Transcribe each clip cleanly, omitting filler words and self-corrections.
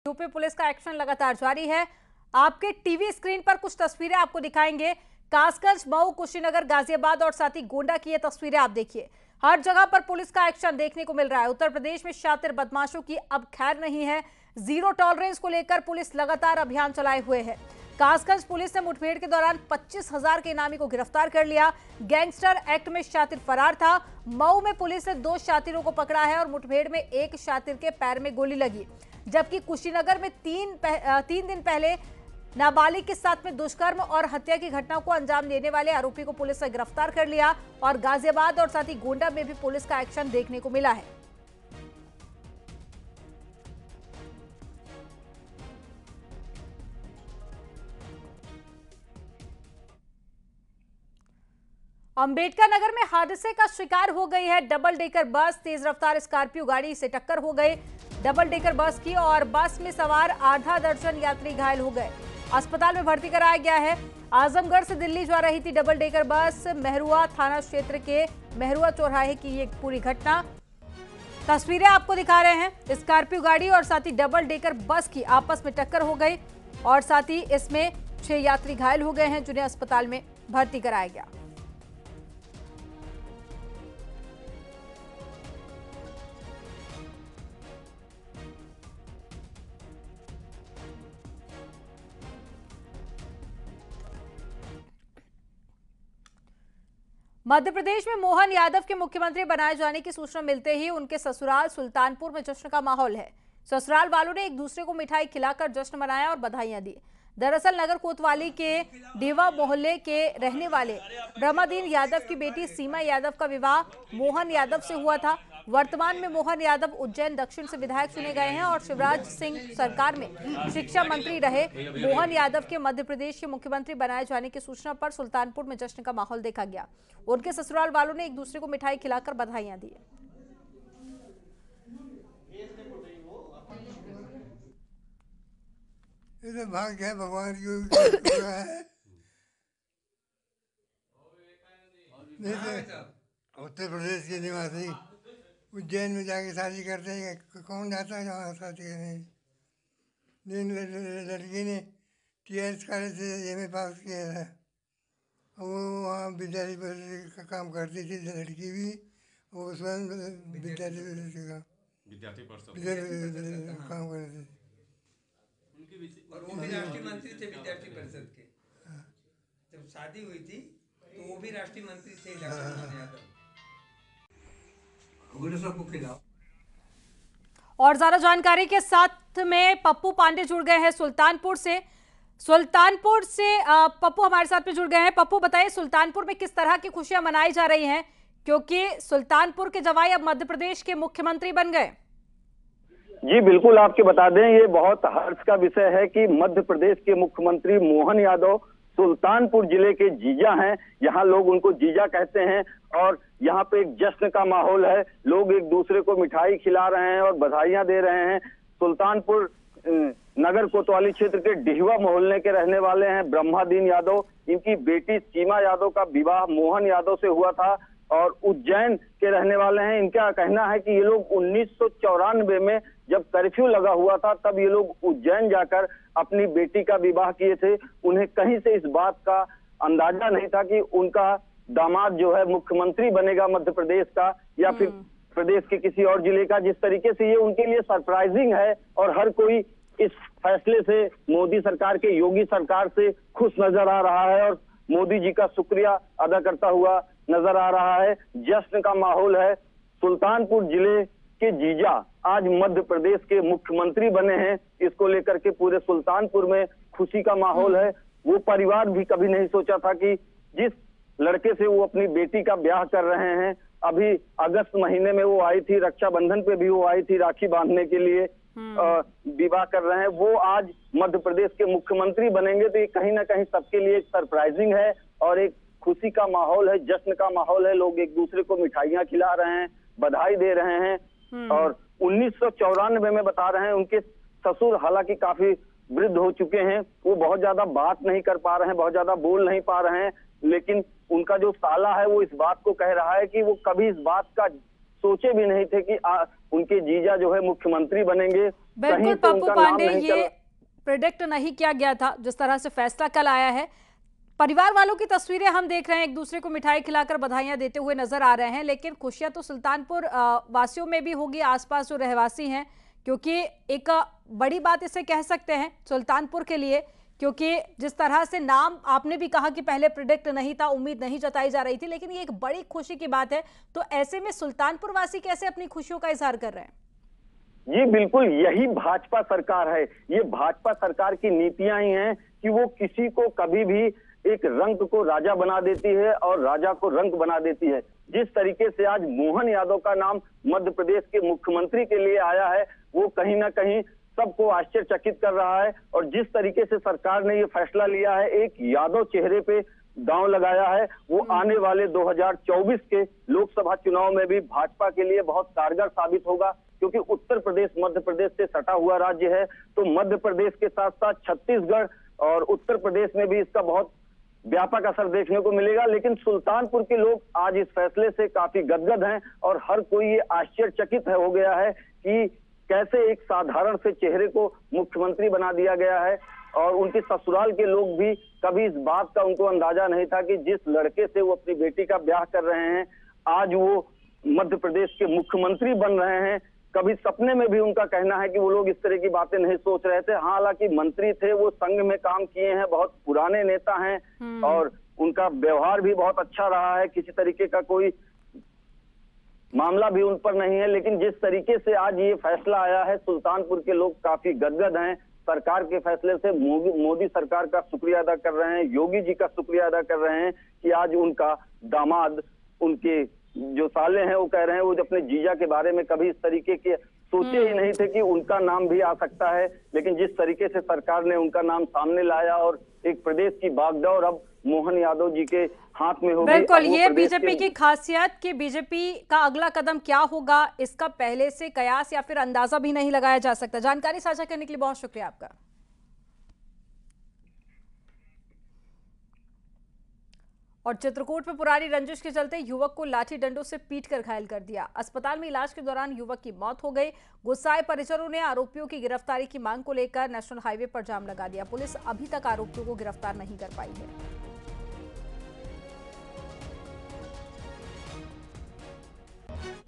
UP police का action लगातार जारी है। आपके टीवी स्क्रीन पर कुछ तस्वीरें आपको दिखाएंगे। कासगंज, मऊ, कुशीनगर, गाजियाबाद और साथ ही गोंडा की ये तस्वीरें आप देखिए। हर जगह पर पुलिस का एक्शन देखने को मिल रहा है। उत्तर प्रदेश में शातिर बदमाशों की अब खैर नहीं है। जीरो टॉलरेंस को लेकर पुलिस लगातार अभियान चलाए हुए है। कासगंज पुलिस ने मुठभेड़ के दौरान 25,000 के इनामी को गिरफ्तार कर लिया। गैंगस्टर एक्ट में शातिर फरार था। मऊ में पुलिस ने 2 शातिरों को पकड़ा है और मुठभेड़ में एक शातिर के पैर में गोली लगी। जबकि कुशीनगर में तीन दिन पहले नाबालिग के साथ में दुष्कर्म और हत्या की घटना को अंजाम देने वाले आरोपी को पुलिस ने गिरफ्तार कर लिया। और गाजियाबाद और साथ ही गोंडा में भी पुलिस का एक्शन देखने को मिला है। अंबेडकर नगर में हादसे का शिकार हो गई है डबल डेकर बस। तेज रफ्तार स्कॉर्पियो गाड़ी से टक्कर हो गई डबल डेकर बस की और बस में सवार आधा दर्जन यात्री घायल हो गए। अस्पताल में भर्ती कराया गया है। आजमगढ़ से दिल्ली जा रही थी डबल डेकर बस। मेहरुआ थाना क्षेत्र के मेहरुआ चौराहे की ये पूरी घटना तस्वीरें आपको दिखा रहे हैं। स्कॉर्पियो गाड़ी और साथ ही डबल डेकर बस की आपस में टक्कर हो गई और साथ ही इसमें 6 यात्री घायल हो गए हैं, जिन्हें अस्पताल में भर्ती कराया गया। मध्य प्रदेश में मोहन यादव के मुख्यमंत्री बनाए जाने की सूचना मिलते ही उनके ससुराल सुल्तानपुर में जश्न का माहौल है। ससुराल वालों ने एक दूसरे को मिठाई खिलाकर जश्न मनाया और बधाइयां दी। दरअसल नगर कोतवाली के देवा मोहल्ले के रहने वाले ब्रह्मदीन यादव की बेटी सीमा यादव का विवाह मोहन यादव से हुआ था। वर्तमान में मोहन यादव उज्जैन दक्षिण से विधायक चुने गए हैं और शिवराज सिंह सरकार में शिक्षा मंत्री रहे। मोहन यादव के मध्य प्रदेश के मुख्यमंत्री बनाए जाने की सूचना पर सुल्तानपुर में जश्न का माहौल देखा गया। उनके ससुराल वालों ने एक दूसरे को मिठाई खिलाकर बधाइयां दी। ये भाग्य है भगवान की है। उत्तर प्रदेश के निवासी उज्जैन में जाके शादी करते हैं, कौन जाता है वहाँ शादी करने। लड़की ने TS कॉलेज से MA पास किया था। वो वहाँ विद्यालय परिषद का काम करती थी लड़की भी। वो स्वयं विद्यार्थी काम करती थी और वो भी राष्ट्रीय मंत्री थे विद्यार्थी परिषद के। जब शादी हुई थी तो वो भी राष्ट्रीय मंत्री थे डॉक्टर मोहन यादव। सबको खिलाओ। और ज्यादा जानकारी के साथ में पप्पू पांडे जुड़ गए हैं सुल्तानपुर से। पप्पू हमारे साथ में जुड़ गए हैं। पप्पू बताइए, सुल्तानपुर में किस तरह की खुशियां मनाई जा रही हैं, क्योंकि सुल्तानपुर के जवाई अब मध्य प्रदेश के मुख्यमंत्री बन गए। जी बिल्कुल, आपके बता दें ये बहुत हर्ष का विषय है कि मध्य प्रदेश के मुख्यमंत्री मोहन यादव सुल्तानपुर जिले के जीजा हैं। यहाँ लोग उनको जीजा कहते हैं और यहाँ पे एक जश्न का माहौल है। लोग एक दूसरे को मिठाई खिला रहे हैं और बधाइयां दे रहे हैं। सुल्तानपुर नगर कोतवाली क्षेत्र के डिहवा मोहल्ले के रहने वाले हैं ब्रह्मदीन यादव। इनकी बेटी सीमा यादव का विवाह मोहन यादव से हुआ था और उज्जैन के रहने वाले हैं। इनका कहना है कि ये लोग 1994 में जब कर्फ्यू लगा हुआ था तब ये लोग उज्जैन जाकर अपनी बेटी का विवाह किए थे। उन्हें कहीं से इस बात का अंदाजा नहीं था कि उनका दामाद जो है मुख्यमंत्री बनेगा मध्य प्रदेश का या फिर प्रदेश के किसी और जिले का। जिस तरीके से ये उनके लिए सरप्राइजिंग है और हर कोई इस फैसले से मोदी सरकार के योगी सरकार से खुश नजर आ रहा है और मोदी जी का शुक्रिया अदा करता हुआ नजर आ रहा है। जश्न का माहौल है। सुल्तानपुर जिले के जीजा आज मध्य प्रदेश के मुख्यमंत्री बने हैं। इसको लेकर के पूरे सुल्तानपुर में खुशी का माहौल है। वो परिवार भी कभी नहीं सोचा था कि जिस लड़के से वो अपनी बेटी का ब्याह कर रहे हैं, अभी अगस्त महीने में वो आई थी, रक्षाबंधन पे भी वो आई थी राखी बांधने के लिए, विवाह कर रहे हैं, वो आज मध्य प्रदेश के मुख्यमंत्री बनेंगे। तो ये कहीं ना कहीं सबके लिए एक सरप्राइजिंग है और एक खुशी का माहौल है, जश्न का माहौल है। लोग एक दूसरे को मिठाइयां खिला रहे हैं, बधाई दे रहे हैं। और 1994 में बता रहे हैं उनके ससुर हालांकि काफी वृद्ध हो चुके हैं, वो बहुत ज्यादा बात नहीं कर पा रहे हैं, बहुत ज्यादा बोल नहीं पा रहे हैं, लेकिन उनका जो साला है वो इस बात को कह रहा है कि वो कभी इस बात का सोचे भी नहीं थे कि उनके जीजा जो है मुख्यमंत्री बनेंगे। बिल्कुल पप्पू पांडे, ये प्रिडिक्ट नहीं किया गया था जिस तरह से फैसला कल आया है। परिवार वालों की तस्वीरें हम देख रहे हैं, एक दूसरे को मिठाई खिलाकर बधाइयां देते हुए नजर आ रहे हैं, लेकिन खुशियां तो सुल्तानपुर वासियों में भी होगी, आसपास जो रहवासी हैं, क्योंकि एक बड़ी बात इसे कह सकते हैं सुल्तानपुर के लिए, क्योंकि जिस तरह से नाम आपने भी कहा कि पहले प्रिडिक्ट नहीं था, उम्मीद नहीं जताई जा रही थी, लेकिन ये एक बड़ी खुशी की बात है। तो ऐसे में सुल्तानपुर वासी कैसे अपनी खुशियों का इजहार कर रहे हैं? जी बिल्कुल, यही भाजपा सरकार है। ये भाजपा सरकार की नीतियां ही हैं कि वो किसी को कभी भी एक रंग को राजा बना देती है और राजा को रंग बना देती है। जिस तरीके से आज मोहन यादव का नाम मध्य प्रदेश के मुख्यमंत्री के लिए आया है, वो कहीं ना कहीं सबको आश्चर्यचकित कर रहा है। और जिस तरीके से सरकार ने ये फैसला लिया है, एक यादव चेहरे पे दांव लगाया है, वो आने वाले 2024 के लोकसभा चुनाव में भी भाजपा के लिए बहुत कारगर साबित होगा। क्योंकि उत्तर प्रदेश मध्य प्रदेश से सटा हुआ राज्य है, तो मध्य प्रदेश के साथ साथ छत्तीसगढ़ और उत्तर प्रदेश में भी इसका बहुत व्यापक असर देखने को मिलेगा। लेकिन सुल्तानपुर के लोग आज इस फैसले से काफी गदगद हैं और हर कोई ये आश्चर्यचकित हो गया है कि कैसे एक साधारण से चेहरे को मुख्यमंत्री बना दिया गया है। और उनके ससुराल के लोग भी कभी इस बात का उनको अंदाजा नहीं था कि जिस लड़के से वो अपनी बेटी का ब्याह कर रहे हैं, आज वो मध्य प्रदेश के मुख्यमंत्री बन रहे हैं। कभी सपने में भी उनका कहना है कि वो लोग इस तरह की बातें नहीं सोच रहे थे। हालांकि मंत्री थे, वो संघ में काम किए हैं, बहुत पुराने नेता हैं और उनका व्यवहार भी बहुत अच्छा रहा है, किसी तरीके का कोई मामला भी उन पर नहीं है। लेकिन जिस तरीके से आज ये फैसला आया है, सुल्तानपुर के लोग काफी गदगद हैं। सरकार के फैसले से मोदी सरकार का शुक्रिया अदा कर रहे हैं, योगी जी का शुक्रिया अदा कर रहे हैं कि आज उनका दामाद, उनके जो साले हैं, वो कह रहे हैं वो अपने जीजा के बारे में कभी इस तरीके के सोचे ही नहीं थे कि उनका नाम भी आ सकता है। लेकिन जिस तरीके से सरकार ने उनका नाम सामने लाया और एक प्रदेश की बागडोर अब मोहन यादव जी के हाथ में होगी। बिल्कुल, ये बीजेपी की खासियत कि बीजेपी का अगला कदम क्या होगा, इसका पहले से कयास या फिर अंदाजा भी नहीं लगाया जा सकता। जानकारी साझा करने के लिए बहुत शुक्रिया आपका। और चित्रकूट में पुरानी रंजिश के चलते युवक को लाठी डंडों से पीटकर घायल कर दिया। अस्पताल में इलाज के दौरान युवक की मौत हो गई। गुस्साए परिजनों ने आरोपियों की गिरफ्तारी की मांग को लेकर नेशनल हाईवे पर जाम लगा दिया। पुलिस अभी तक आरोपियों को गिरफ्तार नहीं कर पाई है।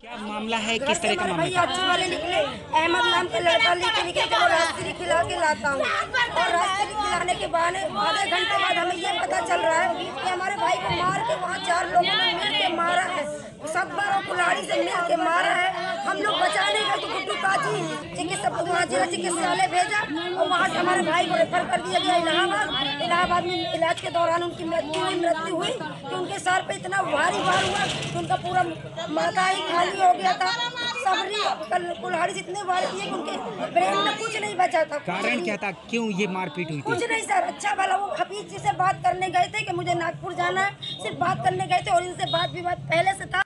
क्या मामला है, किस तरह का मामला है? अच्छे वाले निकले, अहमद नाम के लड़का लेके चलो रास्ते खिला के लाता हूँ। और रास्ते खिलाने के बाद आधे घंटे बाद हमें ये पता चल रहा है कि हमारे भाई को मार के वहाँ 4 लोगों ने मिल के मारा है, सब्बर और कुल्हाड़ी से मिल के मारा है। हम लोग बचाने गए तो गुड्डू काजी चिकित्सा जिला चिकित्सालय भेजा और वहाँ से हमारे भाई को रेफर कर दिया गया इलाहाबाद। इलाहाबाद में इलाज के दौरान उनकी मृत्यु हुई कि उनके सर पे इतना भारी वार हुआ कि उनका पूरा माथा ही खाली हो गया था। सबरी कुल्हाड़ी जितने वार किए कि उनके ब्रेन में कुछ नहीं बचा था। कारण क्या था, क्यों ये मारपीट हुई थी? कुछ नहीं सर, अच्छा भला वो हफीज जी से बात करने गए थे कि मुझे नागपुर जाना है, सिर्फ बात करने गए थे और इनसे बात विवाद पहले से था।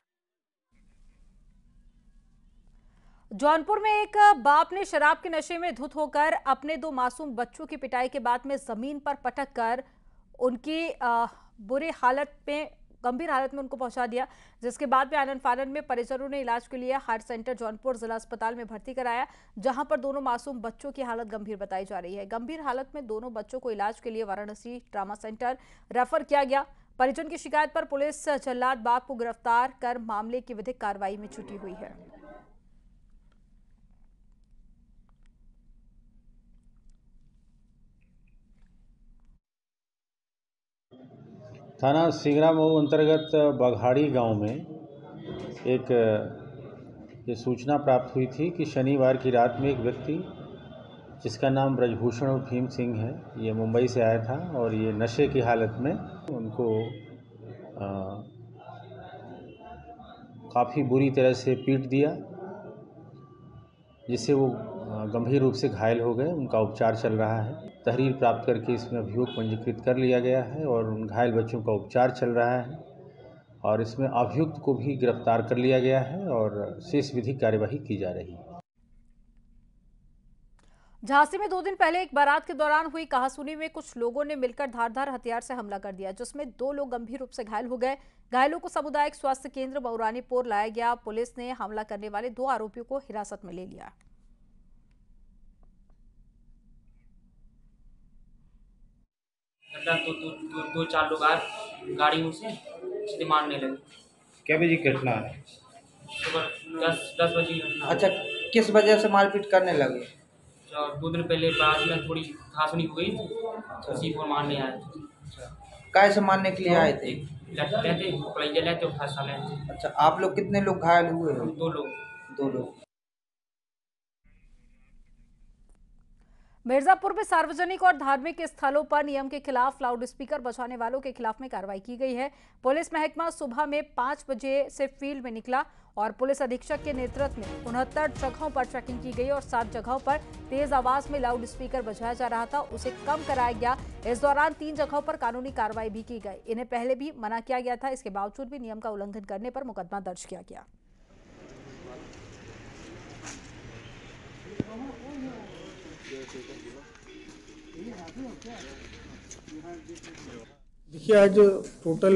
जौनपुर में एक बाप ने शराब के नशे में धुत होकर अपने 2 मासूम बच्चों की पिटाई के बाद में जमीन पर पटक कर उनकी बुरी हालत में, गंभीर हालत में उनको पहुंचा दिया, जिसके बाद में आनन फानन में परिजनों ने इलाज के लिए हार्ट सेंटर जौनपुर जिला अस्पताल में भर्ती कराया, जहां पर दोनों मासूम बच्चों की हालत गंभीर बताई जा रही है। गंभीर हालत में दोनों बच्चों को इलाज के लिए वाराणसी ट्रामा सेंटर रेफर किया गया। परिजन की शिकायत पर पुलिस जल्लाद बाप को गिरफ्तार कर मामले की विधिक कार्रवाई में जुटी हुई है। थाना सिंगरा मऊ अंतर्गत बघाड़ी गांव में एक ये सूचना प्राप्त हुई थी कि शनिवार की रात में एक व्यक्ति जिसका नाम ब्रजभूषण भीम सिंह है, ये मुंबई से आया था और ये नशे की हालत में उनको काफ़ी बुरी तरह से पीट दिया, जिससे वो गंभीर रूप से घायल हो गए। उनका उपचार चल रहा है। तहरीर प्राप्त करके इसमें अभियोग पंजीकृत कर लिया गया है और उन घायल बच्चों का उपचार चल रहा है और इसमें अभियुक्त को भी गिरफ्तार कर लिया गया है और शेष विधिक कार्यवाही की जा रही है। झांसी में 2 दिन पहले एक बारात के दौरान हुई कहासुनी में कुछ लोगों ने मिलकर धारदार हथियार से हमला कर दिया, जिसमें 2 लोग गंभीर रूप से घायल हो गए। घायलों को सामुदायिक स्वास्थ्य केंद्र बौरानीपुर लाया गया। पुलिस ने हमला करने वाले 2 आरोपियों को हिरासत में ले लिया। निकला तो दो चार लोग आए गाड़ियों से सीधे मारने लगे। क्या बजे की घटना है? सुबह 10 बजे की घटना। अच्छा, किस वजह से मारपीट करने लगे? और 2 दिन पहले बारात में थोड़ी घासनी हो गई थी, उसी को मारने आए थे। काय से मारने के लिए आए थे? लड़ते थे, पकड़े लेते फंसा लेते। अच्छा, आप लोग कितने लोग घायल हुए हो? 2 लोग। 2 लोग। मिर्जापुर में सार्वजनिक और धार्मिक स्थलों पर नियम के खिलाफ लाउड स्पीकर बजाने वालों के खिलाफ में कार्रवाई की गई है। पुलिस महकमा सुबह में 5 बजे से फील्ड में निकला और पुलिस अधीक्षक के नेतृत्व में 69 जगहों पर चेकिंग की गई और 7 जगहों पर तेज आवाज में लाउड स्पीकर बजाया जा रहा था, उसे कम कराया गया। इस दौरान 3 जगहों पर कानूनी कार्रवाई भी की गई। इन्हें पहले भी मना किया गया था, इसके बावजूद भी नियम का उल्लंघन करने पर मुकदमा दर्ज किया गया। देखिए, आज टोटल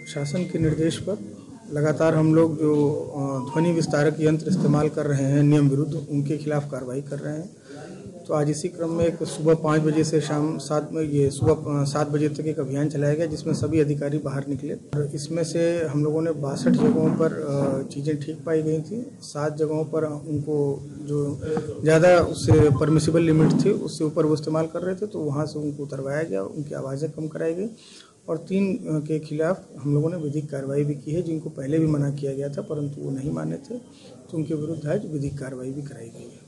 शासन के निर्देश पर लगातार हम लोग जो ध्वनि विस्तारक यंत्र इस्तेमाल कर रहे हैं नियम विरुद्ध, उनके खिलाफ कार्रवाई कर रहे हैं। तो आज इसी क्रम में एक सुबह 5 बजे से शाम 7 बजे तक एक अभियान चलाया गया, जिसमें सभी अधिकारी बाहर निकले और इसमें से हम लोगों ने 62 जगहों पर चीज़ें ठीक पाई गई थी। 7 जगहों पर उनको जो ज़्यादा उससे परमिसिबल लिमिट थी उससे ऊपर वो इस्तेमाल कर रहे थे, तो वहाँ से उनको उतरवाया गया, उनकी आवाज़ें कम कराई गई और 3 के खिलाफ हम लोगों ने विधिक कार्रवाई भी की है, जिनको पहले भी मना किया गया था परंतु वो नहीं माने थे, तो उनके विरुद्ध आज विधिक कार्रवाई भी कराई गई है।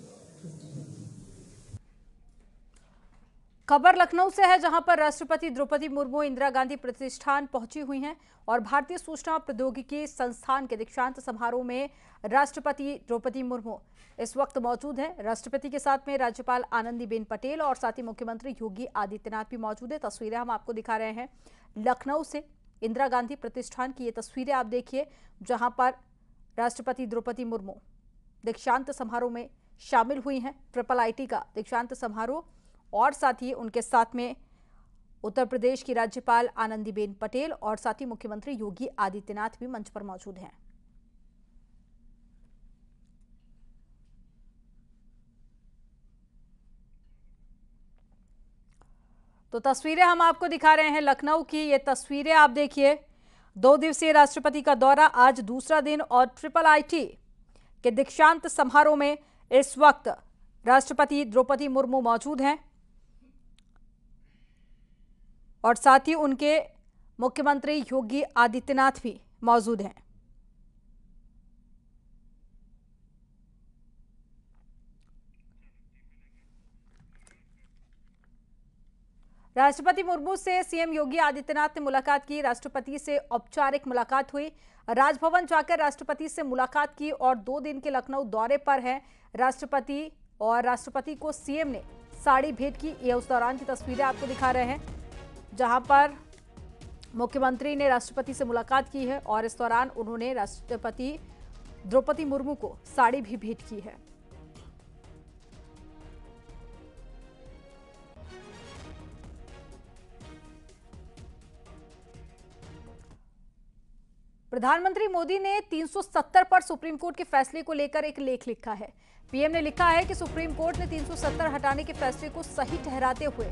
खबर लखनऊ से है, जहां पर राष्ट्रपति द्रौपदी मुर्मू इंदिरा गांधी प्रतिष्ठान पहुंची हुई हैं और भारतीय सूचना प्रौद्योगिकी संस्थान के दीक्षांत समारोह में राष्ट्रपति द्रौपदी मुर्मू इस वक्त मौजूद हैं। राष्ट्रपति के साथ में राज्यपाल आनंदीबेन पटेल और साथ ही मुख्यमंत्री योगी आदित्यनाथ भी मौजूद है। तस्वीरें हम आपको दिखा रहे हैं लखनऊ से इंदिरा गांधी प्रतिष्ठान की। ये तस्वीरें आप देखिए, जहां पर राष्ट्रपति द्रौपदी मुर्मू दीक्षांत समारोह में शामिल हुई हैं। IIIT का दीक्षांत समारोह और साथ ही उनके साथ में उत्तर प्रदेश की राज्यपाल आनंदीबेन पटेल और साथ ही मुख्यमंत्री योगी आदित्यनाथ भी मंच पर मौजूद हैं। तो तस्वीरें हम आपको दिखा रहे हैं लखनऊ की। ये तस्वीरें आप देखिए, 2 दिवसीय राष्ट्रपति का दौरा आज दूसरा दिन और IIIT के दीक्षांत समारोह में इस वक्त राष्ट्रपति द्रौपदी मुर्मू मौजूद हैं और साथ ही उनके मुख्यमंत्री योगी आदित्यनाथ भी मौजूद हैं। राष्ट्रपति मुर्मू से सीएम योगी आदित्यनाथ ने मुलाकात की। राष्ट्रपति से औपचारिक मुलाकात हुई। राजभवन जाकर राष्ट्रपति से मुलाकात की और 2 दिन के लखनऊ दौरे पर हैं राष्ट्रपति और राष्ट्रपति को सीएम ने साड़ी भेंट की। ये उस दौरान की तस्वीरें आपको दिखा रहे हैं, जहां पर मुख्यमंत्री ने राष्ट्रपति से मुलाकात की है और इस दौरान उन्होंने राष्ट्रपति द्रौपदी मुर्मू को साड़ी भी भेंट की है। प्रधानमंत्री मोदी ने 370 पर सुप्रीम कोर्ट के फैसले को लेकर एक लेख लिखा है। पीएम ने लिखा है कि सुप्रीम कोर्ट ने 370 हटाने के फैसले को सही ठहराते हुए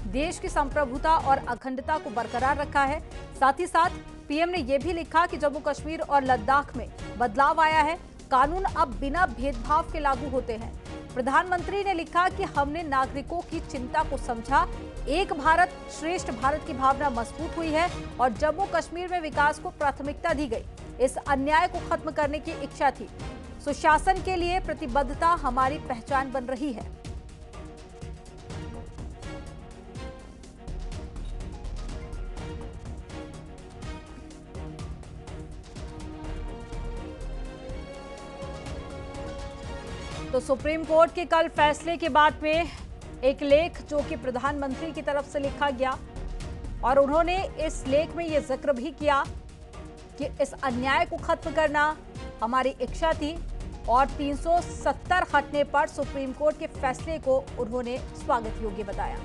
देश की संप्रभुता और अखंडता को बरकरार रखा है। साथ ही साथ पीएम ने यह भी लिखा कि जम्मू कश्मीर और लद्दाख में बदलाव आया है, कानून अब बिना भेदभाव के लागू होते हैं। प्रधानमंत्री ने लिखा कि हमने नागरिकों की चिंता को समझा, एक भारत श्रेष्ठ भारत की भावना मजबूत हुई है और जम्मू कश्मीर में विकास को प्राथमिकता दी गई। इस अन्याय को खत्म करने की इच्छा थी। सुशासन के लिए प्रतिबद्धता हमारी पहचान बन रही है। तो सुप्रीम कोर्ट के कल फैसले के बाद में एक लेख जो कि प्रधानमंत्री की तरफ से लिखा गया और उन्होंने इस लेख में यह जिक्र भी किया कि इस अन्याय को खत्म करना हमारी इच्छा थी और 370 हटने पर सुप्रीम कोर्ट के फैसले को उन्होंने स्वागत योग्य बताया।